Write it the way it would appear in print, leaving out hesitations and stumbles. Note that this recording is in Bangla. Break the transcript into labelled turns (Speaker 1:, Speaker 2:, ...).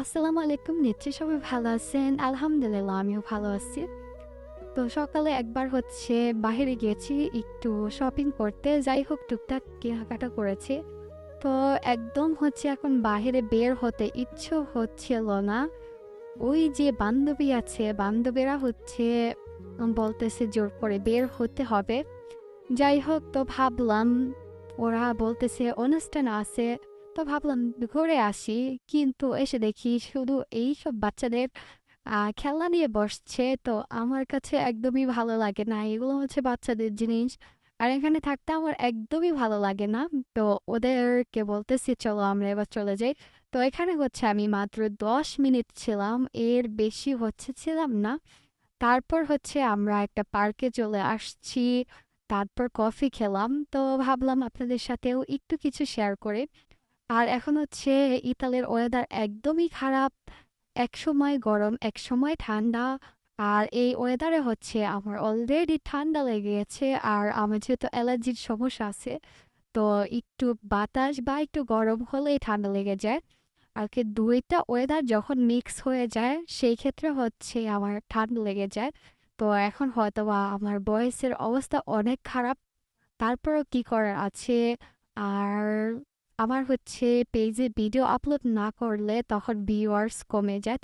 Speaker 1: আসসালামু আলাইকুম। নিশ্চয়ই সবাই ভালো আছেন। আলহামদুলিল্লাহ আমিও ভালো আছি। তো সকালে একবার বাহিরে গিয়েছি একটু শপিং করতে। যাই হোক টুকটাক কেনাকাটা করেছি। তো একদম এখন বাহিরে বের হতে ইচ্ছে হচ্ছিল না। ওই যে বান্ধবী আছে, বান্ধবীরা বলতেছে জোর করে বের হতে হবে। যাই হোক তো ভাবলাম ওরা বলতেছে অনুষ্ঠান আছে, তো ভাবলাম ঘুরে আসি। কিন্তু এসে দেখি শুধু এইসব বাচ্চাদের খেলনা নিয়ে বসছে। তো আমার কাছে একদমই ভালো লাগে না, এগুলো বাচ্চাদের জিনিস। আর এখানে থাকতে আমার একদমই ভালো লাগে না। তো ওদেরকে বলতেছি চলো আমরা এবার চলে যাই। তো এখানে আমি মাত্র 10 মিনিট ছিলাম, এর বেশি ছিলাম না। তারপর আমরা একটা পার্কে চলে আসছি। তারপর কফি খেলাম। তো ভাবলাম আপনাদের সাথেও একটু কিছু শেয়ার করে। আর এখন ইতালির ওয়েদার একদমই খারাপ। একসময় গরম, একসময় ঠান্ডা। আর এই ওয়েদারে আমার অলরেডি ঠান্ডা লেগে গেছে। আর আমার যেহেতু অ্যালার্জির সমস্যা আছে, তো একটু বাতাস বা একটু গরম হলেই ঠান্ডা লেগে যায়। আর কি দুইটা ওয়েদার যখন মিক্স হয়ে যায় সেই ক্ষেত্রে আমার ঠান্ডা লেগে যায়। তো এখন হয়তোবা আমার বয়সের অবস্থা অনেক খারাপ। তারপরও কি করার আছে। আর আমার পেজে ভিডিও আপলোড না করলে তখন ভিউয়ার্স কমে যায়। তো